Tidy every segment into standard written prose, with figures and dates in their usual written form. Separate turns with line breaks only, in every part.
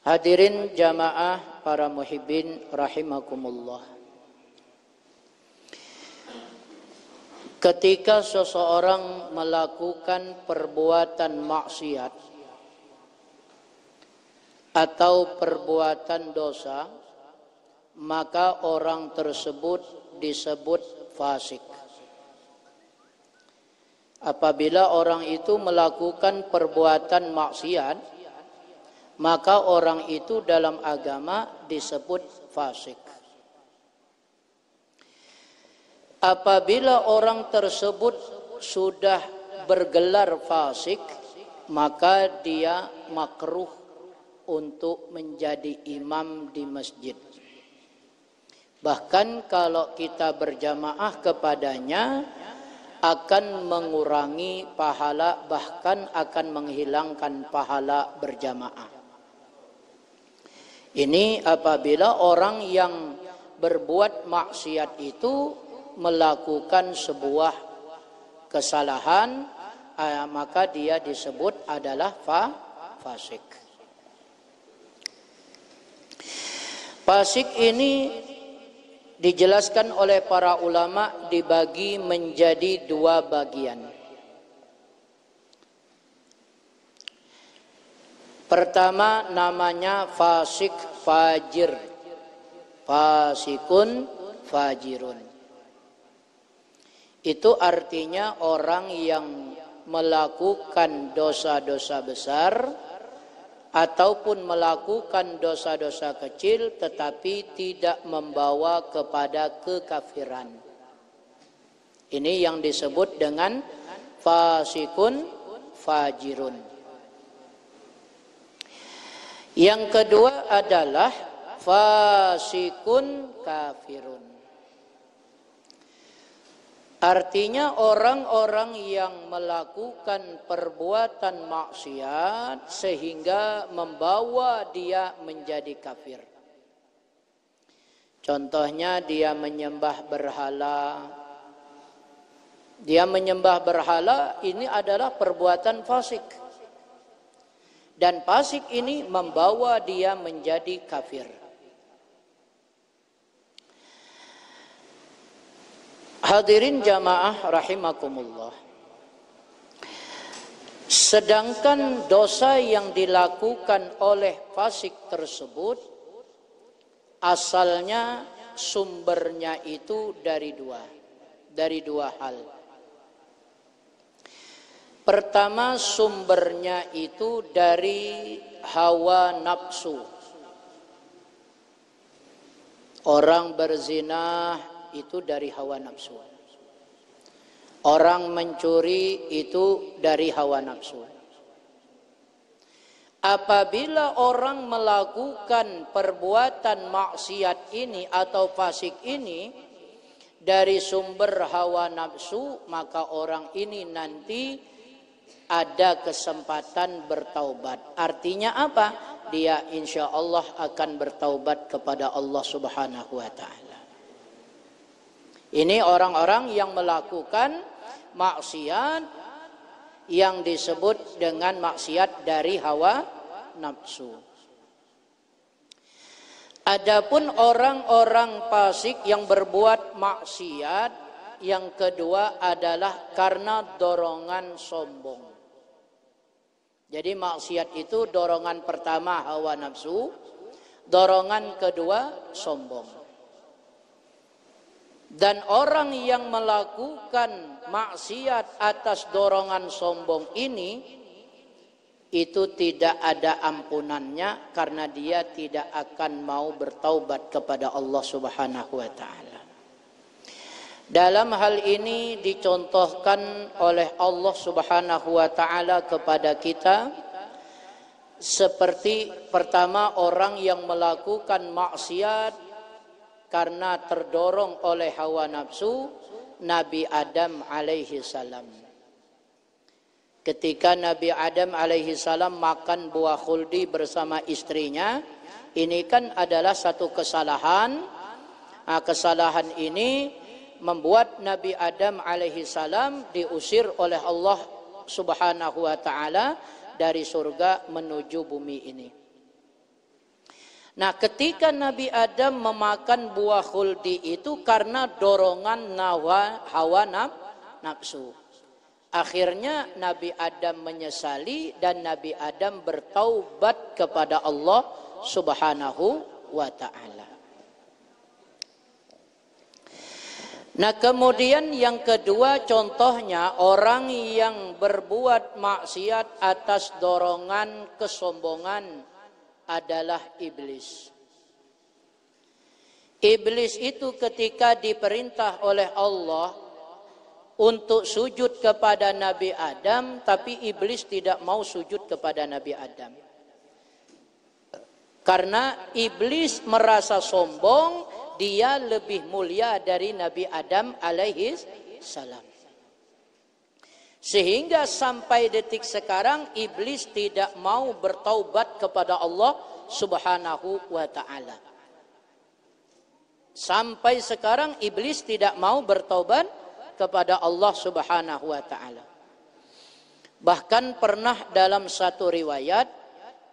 Hadirin jamaah para muhibbin rahimakumullah. Ketika seseorang melakukan perbuatan maksiat atau perbuatan dosa, maka orang tersebut disebut fasik. Apabila orang itu melakukan perbuatan maksiat, maka orang itu dalam agama disebut fasik. Apabila orang tersebut sudah bergelar fasik, maka dia makruh untuk menjadi imam di masjid. Bahkan kalau kita berjamaah kepadanya akan mengurangi pahala, bahkan akan menghilangkan pahala berjamaah. Ini apabila orang yang berbuat maksiat itu melakukan sebuah kesalahan, maka dia disebut adalah fasik. Fasik ini dijelaskan oleh para ulama dibagi menjadi dua bagian. Pertama namanya fasik fajir. Fasikun fajirun. Itu artinya orang yang melakukan dosa-dosa besar ataupun melakukan dosa-dosa kecil tetapi tidak membawa kepada kekafiran. Ini yang disebut dengan fasikun fajirun. Yang kedua adalah fasikun kafirun. Artinya orang-orang yang melakukan perbuatan maksiat sehingga membawa dia menjadi kafir. Contohnya dia menyembah berhala. Dia menyembah berhala ini adalah perbuatan fasik. Dan fasik ini membawa dia menjadi kafir. Hadirin jamaah rahimakumullah. Sedangkan dosa yang dilakukan oleh fasik tersebut asalnya sumbernya itu dari dua hal. Pertama, sumbernya itu dari hawa nafsu. Orang berzina itu dari hawa nafsu. Orang mencuri itu dari hawa nafsu. Apabila orang melakukan perbuatan maksiat ini atau fasik ini dari sumber hawa nafsu, maka orang ini nanti ada kesempatan bertaubat. Artinya apa? Dia insya Allah akan bertaubat kepada Allah Subhanahu wa ta'ala. Ini orang-orang yang melakukan maksiat yang disebut dengan maksiat dari hawa nafsu. Adapun orang-orang fasik yang berbuat maksiat, yang kedua adalah karena dorongan sombong. Jadi maksiat itu dorongan pertama hawa nafsu, dorongan kedua sombong. Dan orang yang melakukan maksiat atas dorongan sombong ini, itu tidak ada ampunannya karena dia tidak akan mau bertaubat kepada Allah Subhanahu wa ta'ala. Dalam hal ini dicontohkan oleh Allah Subhanahu wa ta'ala kepada kita seperti pertama orang yang melakukan maksiat karena terdorong oleh hawa nafsu, Nabi Adam alaihi salam. Ketika Nabi Adam alaihi salam makan buah khuldi bersama istrinya, ini kan adalah satu kesalahan. Kesalahan ini membuat Nabi Adam alaihi salam diusir oleh Allah Subhanahu wa ta'ala dari surga menuju bumi ini. Nah, ketika Nabi Adam memakan buah khuldi itu karena dorongan hawa nafsu. Akhirnya Nabi Adam menyesali dan Nabi Adam bertaubat kepada Allah Subhanahu wa ta'ala. Nah, kemudian yang kedua contohnya orang yang berbuat maksiat atas dorongan kesombongan adalah iblis. Iblis itu ketika diperintah oleh Allah untuk sujud kepada Nabi Adam, tapi iblis tidak mau sujud kepada Nabi Adam. Karena iblis merasa sombong, dia lebih mulia dari Nabi Adam alaihi salam. Sehingga sampai detik sekarang iblis tidak mau bertaubat kepada Allah Subhanahu wa ta'ala. Sampai sekarang iblis tidak mau bertaubat kepada Allah Subhanahu wa ta'ala. Bahkan pernah dalam satu riwayat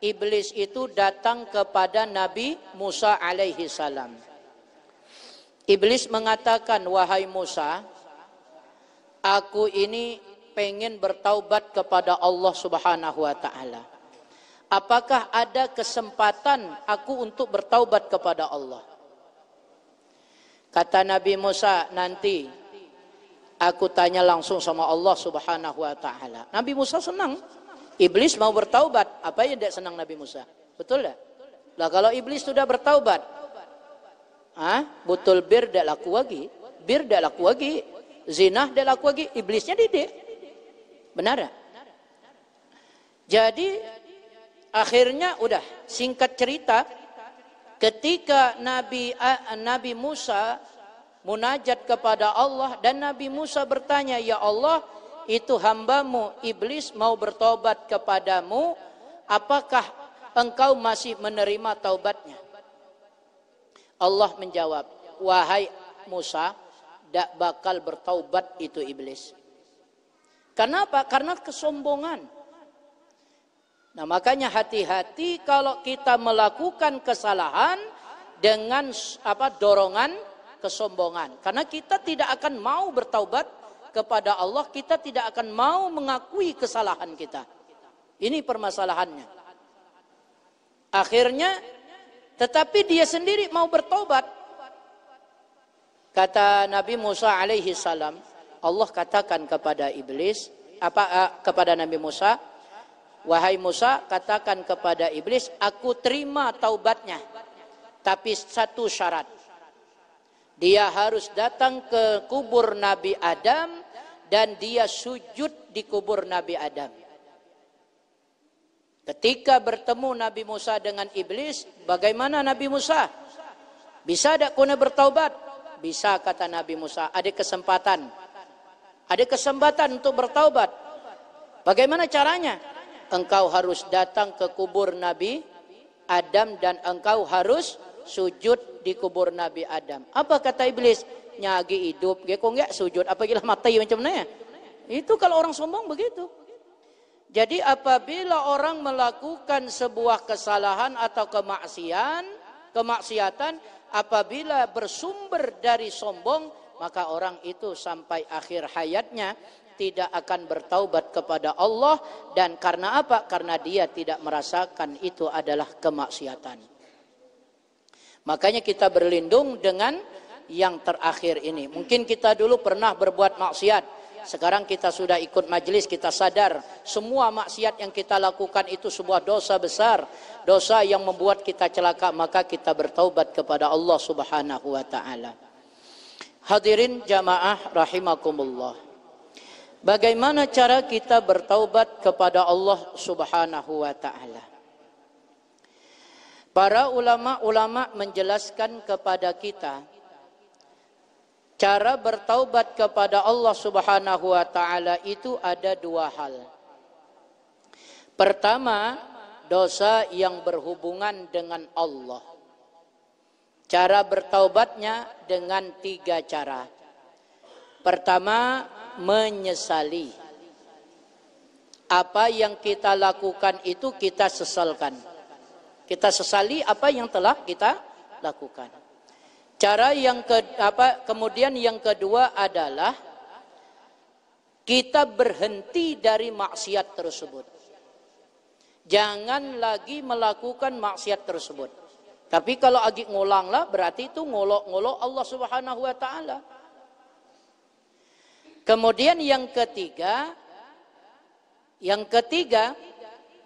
iblis itu datang kepada Nabi Musa alaihi salam. Iblis mengatakan, "Wahai Musa, aku ini pengen bertaubat kepada Allah Subhanahu wa ta'ala. Apakah ada kesempatan aku untuk bertaubat kepada Allah?" Kata Nabi Musa, "Nanti aku tanya langsung sama Allah Subhanahu wa ta'ala." Nabi Musa senang. Iblis mau bertaubat. Apa yang tidak senang Nabi Musa? Betul tak? Lah kalau iblis sudah bertaubat, betul bir tidak laku lagi. Bir tidak laku lagi. Zina tidak laku lagi. Iblisnya didik. Benar. Jadi akhirnya udah, singkat cerita, ketika Nabi Musa munajat kepada Allah dan Nabi Musa bertanya, "Ya Allah, itu hambamu iblis mau bertobat kepadamu, apakah engkau masih menerima taubatnya?" Allah menjawab, "Wahai Musa, tidak bakal bertaubat itu iblis." Kenapa? Karena kesombongan. Nah, makanya hati-hati kalau kita melakukan kesalahan dengan dorongan kesombongan. Karena kita tidak akan mau bertaubat kepada Allah, kita tidak akan mau mengakui kesalahan kita. Ini permasalahannya. Akhirnya, tetapi dia sendiri mau bertaubat. Kata Nabi Musa alaihi salam, Allah katakan kepada iblis, kepada Nabi Musa, "Wahai Musa, katakan kepada iblis, aku terima taubatnya. Tapi satu syarat. Dia harus datang ke kubur Nabi Adam dan dia sujud di kubur Nabi Adam." Ketika bertemu Nabi Musa dengan iblis, bagaimana Nabi Musa? Bisa tak kau bertaubat? Bisa, kata Nabi Musa, ada kesempatan. Ada kesempatan untuk bertaubat. Bagaimana caranya? Engkau harus datang ke kubur Nabi Adam dan engkau harus sujud di kubur Nabi Adam. Apa kata iblis? Nyagi hidup, kok enggak sujud? Apa gila mati macam mana? Itu kalau orang sombong begitu. Jadi apabila orang melakukan sebuah kesalahan atau kemaksiatan, apabila bersumber dari sombong, maka orang itu sampai akhir hayatnya tidak akan bertaubat kepada Allah. Dan karena apa? Karena dia tidak merasakan itu adalah kemaksiatan. Makanya kita berlindung dengan yang terakhir ini. Mungkin kita dulu pernah berbuat maksiat. Sekarang kita sudah ikut majelis, kita sadar semua maksiat yang kita lakukan itu sebuah dosa besar, dosa yang membuat kita celaka, maka kita bertaubat kepada Allah Subhanahu wa ta'ala. Hadirin jamaah rahimakumullah. Bagaimana cara kita bertaubat kepada Allah Subhanahu wa ta'ala? Para ulama-ulama menjelaskan kepada kita cara bertaubat kepada Allah Subhanahu wa ta'ala itu ada dua hal. Pertama, dosa yang berhubungan dengan Allah. Cara bertaubatnya dengan tiga cara. Pertama, menyesali. Apa yang kita lakukan itu kita sesalkan. Kita sesali apa yang telah kita lakukan. Cara yang kemudian yang kedua adalah kita berhenti dari maksiat tersebut. Jangan lagi melakukan maksiat tersebut. Tapi kalau lagi ngulang lah, berarti itu ngolok-ngolok Allah Subhanahu wa taala. Kemudian yang ketiga,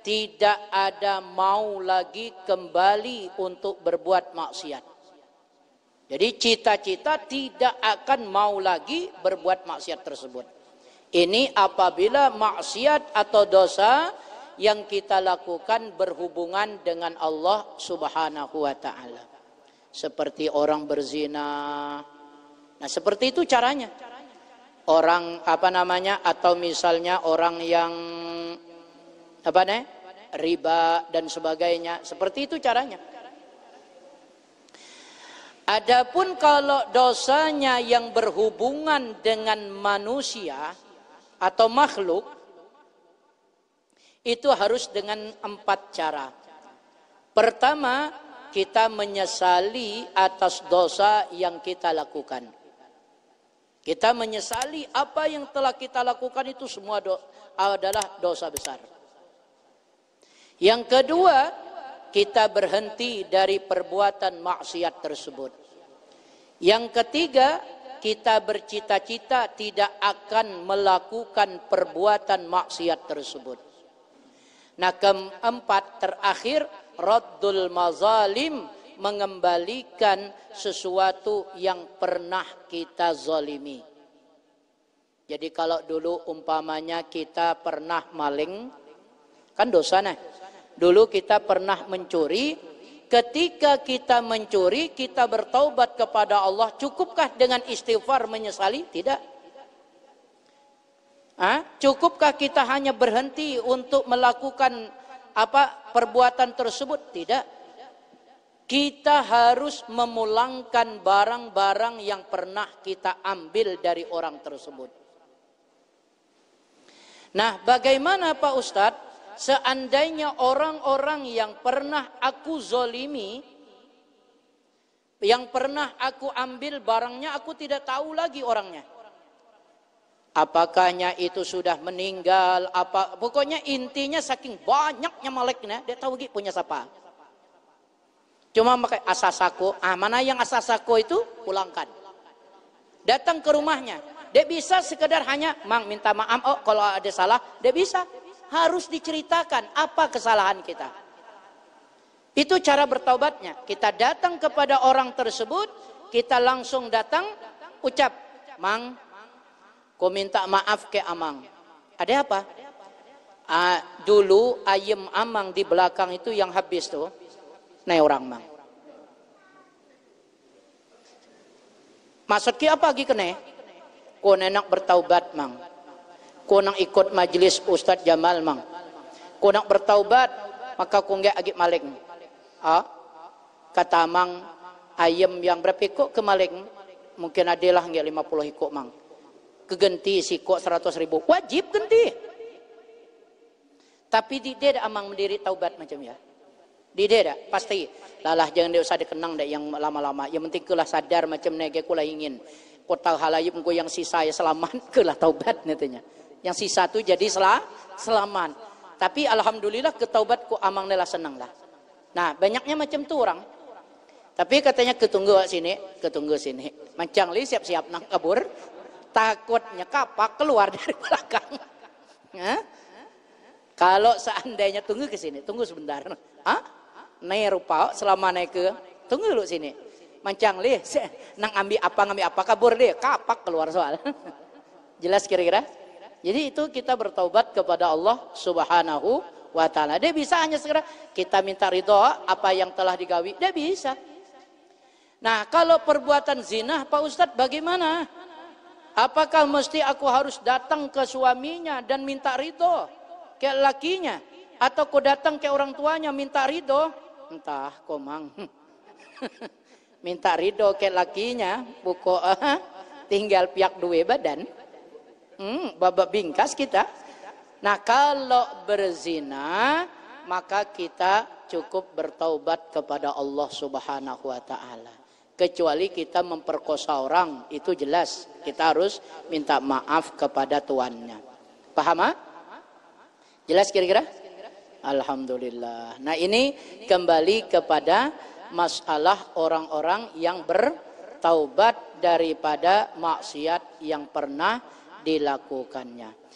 tidak ada mau lagi kembali untuk berbuat maksiat. Jadi cita-cita tidak akan mau lagi berbuat maksiat tersebut. Ini apabila maksiat atau dosa yang kita lakukan berhubungan dengan Allah Subhanahu wa taala. Seperti orang berzina. Nah, seperti itu caranya. Orang atau misalnya orang yang riba dan sebagainya. Seperti itu caranya. Adapun kalau dosanya yang berhubungan dengan manusia atau makhluk, itu harus dengan 4 cara. Pertama, kita menyesali atas dosa yang kita lakukan. Kita menyesali apa yang telah kita lakukan itu semua adalah dosa besar. Yang kedua, kita berhenti dari perbuatan maksiat tersebut. Yang ketiga, kita bercita-cita tidak akan melakukan perbuatan maksiat tersebut. Nah, keempat terakhir, raddul mazalim, mengembalikan sesuatu yang pernah kita zalimi. Jadi kalau dulu umpamanya kita pernah maling, kan dosa nah. Dulu kita pernah mencuri, ketika kita mencuri kita bertaubat kepada Allah, cukupkah dengan istighfar menyesali? Tidak. Cukupkah kita hanya berhenti untuk melakukan perbuatan tersebut? Tidak. Kita harus memulangkan barang-barang yang pernah kita ambil dari orang tersebut. Nah, bagaimana Pak Ustadz? Seandainya orang-orang yang pernah aku zolimi, yang pernah aku ambil barangnya, aku tidak tahu lagi orangnya. Apakahnya itu sudah meninggal? Pokoknya intinya saking banyaknya maleknya, dia tahu lagi punya siapa. Cuma pakai asasako. Mana yang asasako itu? Pulangkan. Datang ke rumahnya. Dia bisa sekedar hanya, Mang minta maaf, kalau ada salah. Dia bisa. Harus diceritakan apa kesalahan kita. Itu cara bertaubatnya. Kita datang kepada orang tersebut, kita langsung datang, ucap, Mang, ku minta maaf ke Amang. Ada apa? Dulu ayam Amang di belakang itu yang habis tuh. Nah orang Mang. Maksudnya apa lagi kena? Kau nak bertaubat Mang. Kau nak ikut majelis Ustadz Jamal Mang. Kau nak bertaubat maka kau nggak agak maling. Kata Mang, ayam yang berapa ikut ke maling? Mungkin adalah nggak 50 ikut Mang. Kegenti si kok 100.000. Wajib ganti. Tapi dia Amang mendiri taubat macam ya. Dia dah pasti. Lalah jangan dia usah dikenang dah yang lama-lama. Yang penting kulah sadar macam nege kulah ingin. Kota halayib ku yang sisa ya selamat kulah taubat nantinya. Yang sisa tu jadi selamat. Tapi alhamdulillah ketaubat ku Amang nelah senang lah. Nah banyaknya macam tu orang. Tapi katanya ketunggu sini. Mancang li siap-siap nak kabur. Takutnya kapak keluar dari belakang. Kalau seandainya tunggu ke sini, tunggu sebentar. Naik rupa selama naik ke, tunggu dulu sini. Mancang li, nang ambil apa kabur dia, kapak keluar soal. Jelas kira-kira? Jadi itu kita bertaubat kepada Allah Subhanahu wa taala. Dia bisa hanya segera kita minta ridho apa yang telah digawi, dia bisa. Nah, kalau perbuatan zina, Pak Ustadz bagaimana? Apakah mesti aku harus datang ke suaminya dan minta ridho ke lakinya? Atau kau datang ke orang tuanya minta ridho? Entah komang. Minta ridho ke lakinya, buko tinggal pihak dua badan. Babak bingkas kita. Nah kalau berzina, maka kita cukup bertaubat kepada Allah Subhanahu wa taala. Kecuali kita memperkosa orang, itu jelas kita harus minta maaf kepada tuannya. Paham? Jelas kira-kira? Alhamdulillah. Nah, ini kembali kepada masalah orang-orang yang bertaubat daripada maksiat yang pernah dilakukannya.